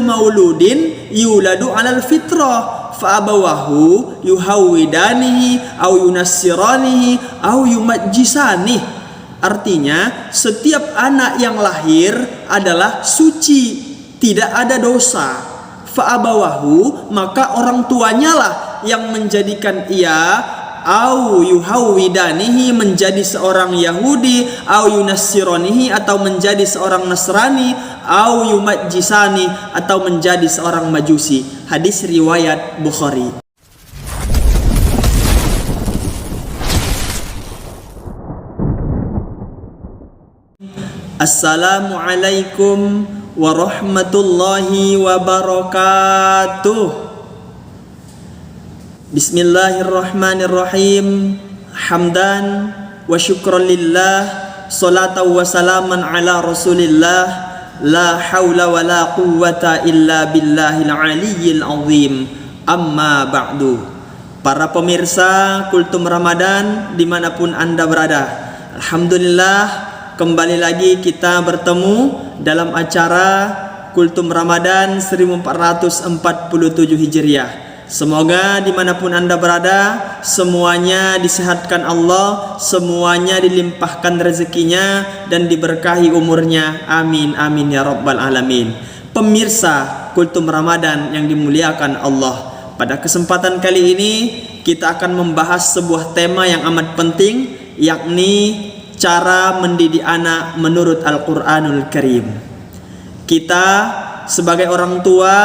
kullu mauludin yuladu 'alal fitrah fa abawahu yuhawwidanihi aw yunassiranihi aw yumajjisanihi. Artinya, setiap anak yang lahir adalah suci, tidak ada dosa. Fa abawahu, maka orang tuanya lah yang menjadikan ia au yuhawwidanihi menjadi seorang Yahudi, au yunassiranihi atau menjadi seorang Nasrani, au yumajjisani atau menjadi seorang Majusi. Hadis riwayat Bukhari. Assalamualaikum warahmatullahi wabarakatuh. Bismillahirrahmanirrahim. Hamdan wa syukran lillah, salatan wa salaman ala Rasulillah. La haula wa la quwwata illa billahil aliyyil azim. Amma ba'du. Para pemirsa Kultum Ramadan dimanapun Anda berada, alhamdulillah kembali lagi kita bertemu dalam acara Kultum Ramadan 1447 Hijriah. Semoga dimanapun Anda berada, semuanya disehatkan Allah, semuanya dilimpahkan rezekinya dan diberkahi umurnya. Amin, amin ya rabbal alamin. Pemirsa Kultum Ramadan yang dimuliakan Allah, pada kesempatan kali ini kita akan membahas sebuah tema yang amat penting, yakni cara mendidik anak menurut Al-Quranul Karim. Kita sebagai orang tua,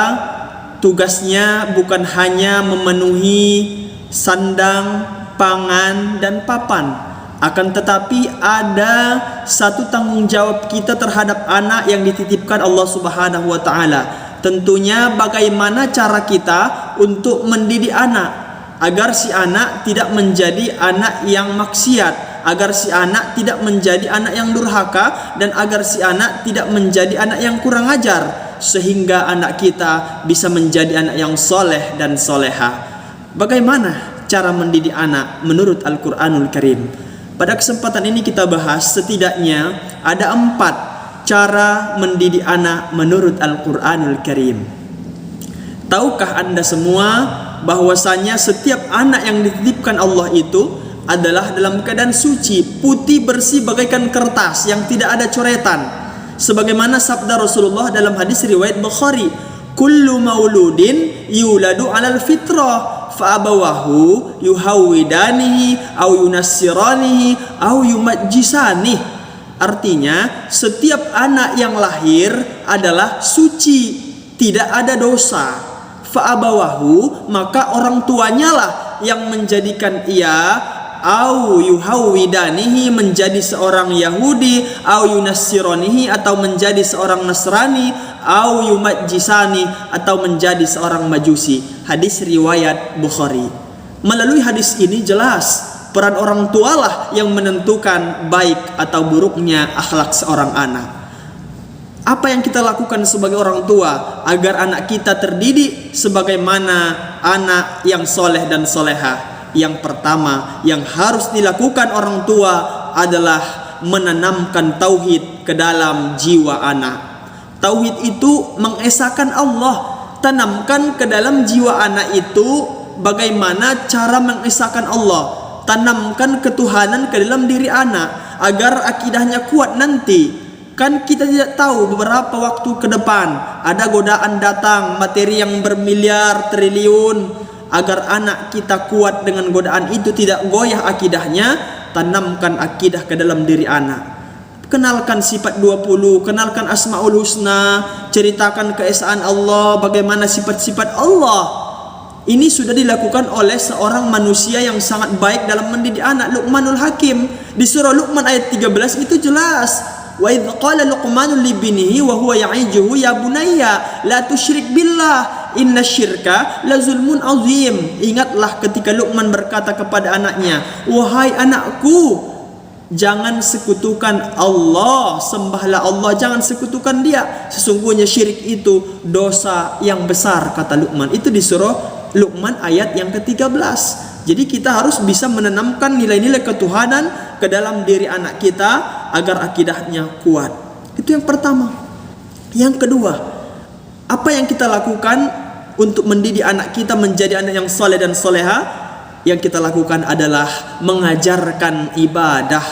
tugasnya bukan hanya memenuhi sandang, pangan, dan papan, akan tetapi ada satu tanggung jawab kita terhadap anak yang dititipkan Allah Subhanahu wa Ta'ala. Tentunya bagaimana cara kita untuk mendidik anak agar si anak tidak menjadi anak yang maksiat, agar si anak tidak menjadi anak yang durhaka, dan agar si anak tidak menjadi anak yang kurang ajar, sehingga anak kita bisa menjadi anak yang soleh dan soleha. Bagaimana cara mendidik anak menurut Al-Quranul Karim? Pada kesempatan ini kita bahas setidaknya ada 4 cara mendidik anak menurut Al-Quranul Karim. Tahukah Anda semua bahwasanya setiap anak yang dititipkan Allah itu adalah dalam keadaan suci, putih bersih bagaikan kertas yang tidak ada coretan. Sebagaimana sabda Rasulullah dalam hadis riwayat Bukhari, kullu mauludin yuladu 'alal fitrah fa abawahu yuhawwidanihi aw yunassiranihi aw yumajjisanihi. Artinya, setiap anak yang lahir adalah suci, tidak ada dosa. Fa abawahu, maka orang tuanya lah yang menjadikan ia au yuhawwidanihi menjadi seorang Yahudi, au yunassiranihi atau menjadi seorang Nasrani, au yumajjisani atau menjadi seorang Majusi. Hadis riwayat Bukhari. Melalui hadis ini jelas peran orang tualah yang menentukan baik atau buruknya akhlak seorang anak. Apa yang kita lakukan sebagai orang tua agar anak kita terdidik sebagaimana anak yang soleh dan soleha? Yang pertama yang harus dilakukan orang tua adalah menanamkan tauhid ke dalam jiwa anak. Tauhid itu mengesahkan Allah. Tanamkan ke dalam jiwa anak itu bagaimana cara mengesahkan Allah. Tanamkan ketuhanan ke dalam diri anak agar akidahnya kuat nanti. Kan kita tidak tahu beberapa waktu ke depan ada godaan datang, materi yang bermiliar triliun. Agar anak kita kuat dengan godaan itu, tidak goyah akidahnya, tanamkan akidah ke dalam diri anak. Kenalkan sifat 20, kenalkan Asmaul Husna, ceritakan keesaan Allah, bagaimana sifat-sifat Allah. Ini sudah dilakukan oleh seorang manusia yang sangat baik dalam mendidik anak, Luqmanul Hakim. Di surah Luqman ayat 13 itu jelas. Wa idh qala Luqmanu li binihi wa huwa ya'ijuhu ya bunayya la tusyrik billah innasyirka la zulmun azim. Ingatlah ketika Luqman berkata kepada anaknya, wahai anakku, jangan sekutukan Allah, sembahlah Allah, jangan sekutukan Dia. Sesungguhnya syirik itu dosa yang besar, kata Luqman. Itu di surah Luqman ayat yang ke-13. Jadi kita harus bisa menanamkan nilai-nilai ketuhanan ke dalam diri anak kita agar akidahnya kuat. Itu yang pertama. Yang kedua, Apa yang kita lakukan untuk mendidik anak kita menjadi anak yang soleh dan soleha? Yang kita lakukan adalah mengajarkan ibadah.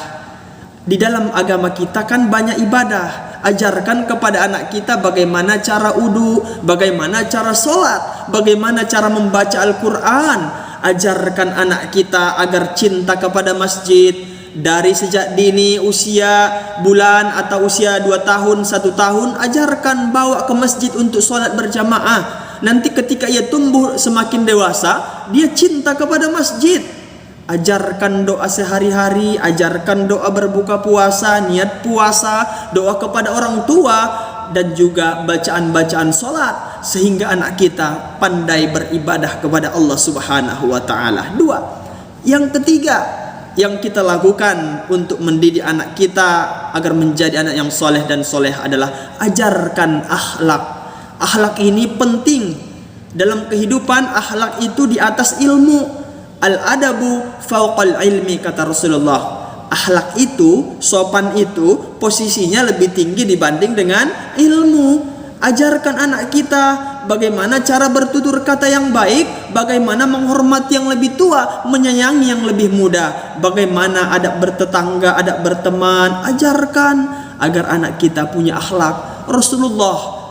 Di dalam agama kita kan banyak ibadah. Ajarkan kepada anak kita bagaimana cara wudu, bagaimana cara sholat, bagaimana cara membaca Al-Quran. Ajarkan anak kita agar cinta kepada masjid. Dari sejak dini usia bulan atau usia 2 tahun, 1 tahun, ajarkan bawa ke masjid untuk sholat berjamaah. Nanti ketika ia tumbuh semakin dewasa, dia cinta kepada masjid. Ajarkan doa sehari-hari, ajarkan doa berbuka puasa, niat puasa, doa kepada orang tua, dan juga bacaan-bacaan sholat, sehingga anak kita pandai beribadah kepada Allah Subhanahu wa Ta'ala. 2. Yang ketiga yang kita lakukan untuk mendidik anak kita agar menjadi anak yang soleh dan soleh adalah ajarkan akhlak. Akhlak ini penting dalam kehidupan. Akhlak itu di atas ilmu. Al-adabu fauqal ilmi, kata Rasulullah. Akhlak itu, sopan itu posisinya lebih tinggi dibanding dengan ilmu. Ajarkan anak kita bagaimana cara bertutur kata yang baik, bagaimana menghormati yang lebih tua, menyayangi yang lebih muda, bagaimana adab bertetangga, adab berteman. Ajarkan agar anak kita punya akhlak. Rasulullah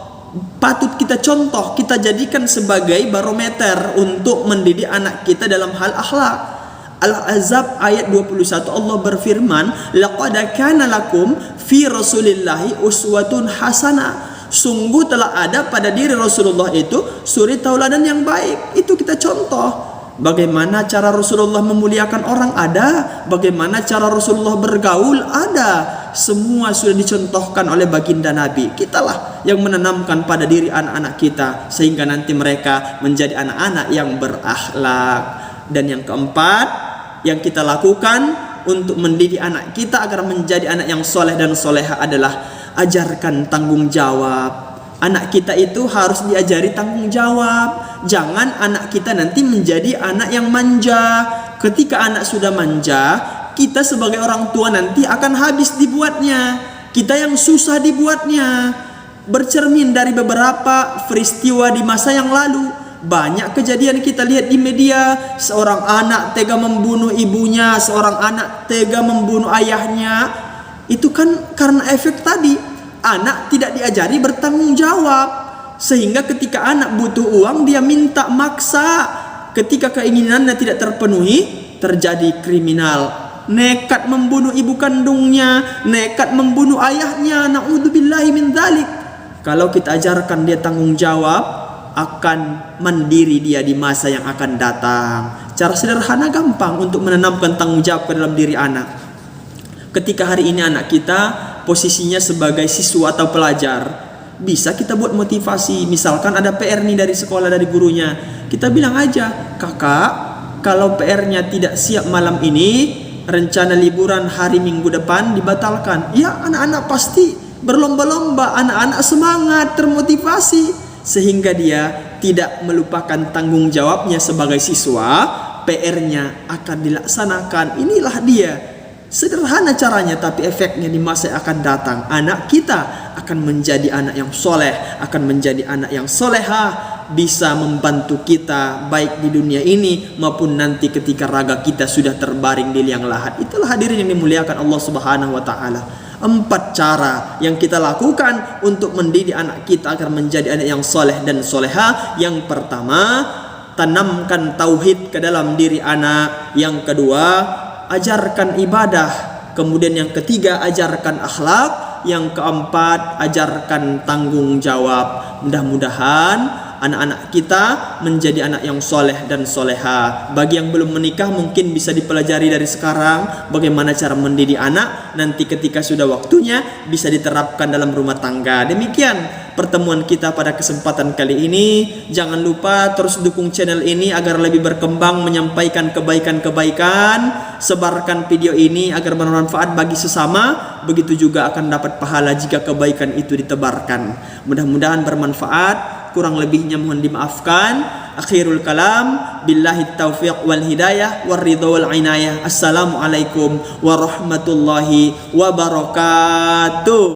patut kita contoh, kita jadikan sebagai barometer untuk mendidik anak kita dalam hal akhlak. Al-Ahzab ayat 21, Allah berfirman, laqad kana lakum fi rasulillahi uswatun hasanah. Sungguh telah ada pada diri Rasulullah itu suri tauladan yang baik. Itu kita contoh. Bagaimana cara Rasulullah memuliakan orang ada, bagaimana cara Rasulullah bergaul ada. Semua sudah dicontohkan oleh baginda Nabi. Kitalah yang menanamkan pada diri anak-anak kita sehingga nanti mereka menjadi anak-anak yang berakhlak. Dan yang keempat yang kita lakukan untuk mendidik anak kita agar menjadi anak yang soleh dan soleha adalah ajarkan tanggung jawab. Anak kita itu harus diajari tanggung jawab. Jangan anak kita nanti menjadi anak yang manja. Ketika anak sudah manja, kita sebagai orang tua nanti akan habis dibuatnya. Kita yang susah dibuatnya. Bercermin dari beberapa peristiwa di masa yang lalu, banyak kejadian kita lihat di media. Seorang anak tega membunuh ibunya, seorang anak tega membunuh ayahnya. Itu kan karena efek tadi. Anak tidak diajari bertanggung jawab. Sehingga ketika anak butuh uang, dia minta maksa. Ketika keinginannya tidak terpenuhi, terjadi kriminal. Nekat membunuh ibu kandungnya, nekat membunuh ayahnya. Na'udzubillahi min dzalik. Kalau kita ajarkan dia tanggung jawab, akan mandiri dia di masa yang akan datang. Cara sederhana gampang untuk menanamkan tanggung jawab ke dalam diri anak. Ketika hari ini anak kita posisinya sebagai siswa atau pelajar, bisa kita buat motivasi. Misalkan ada PR nih dari sekolah, dari gurunya, kita bilang aja, kakak, kalau PR-nya tidak siap malam ini, rencana liburan hari Minggu depan dibatalkan. Ya, anak-anak pasti berlomba-lomba, anak-anak semangat, termotivasi, sehingga dia tidak melupakan tanggung jawabnya sebagai siswa. PR-nya akan dilaksanakan. Inilah dia. Sederhana caranya, tapi efeknya di masa yang akan datang. Anak kita akan menjadi anak yang soleh, akan menjadi anak yang soleha, bisa membantu kita baik di dunia ini maupun nanti ketika raga kita sudah terbaring di liang lahat. Itulah hadirin yang dimuliakan Allah Subhanahu wa Ta'ala. 4 cara yang kita lakukan untuk mendidik anak kita agar menjadi anak yang soleh dan soleha. Yang pertama, tanamkan tauhid ke dalam diri anak. Yang kedua, ajarkan ibadah. Kemudian yang ketiga, ajarkan akhlak. Yang keempat, ajarkan tanggung jawab. Mudah-mudahan anak-anak kita menjadi anak yang soleh dan soleha. Bagi yang belum menikah mungkin bisa dipelajari dari sekarang bagaimana cara mendidik anak. Nanti ketika sudah waktunya bisa diterapkan dalam rumah tangga. Demikian pertemuan kita pada kesempatan kali ini. Jangan lupa terus dukung channel ini agar lebih berkembang, menyampaikan kebaikan-kebaikan. Sebarkan video ini agar bermanfaat bagi sesama. Begitu juga akan dapat pahala jika kebaikan itu ditebarkan. Mudah-mudahan bermanfaat. Kurang lebihnya mohon dimaafkan. Akhirul kalam, billahi taufiq wal hidayah war ridha wal inayah. Assalamualaikum warahmatullahi wabarakatuh.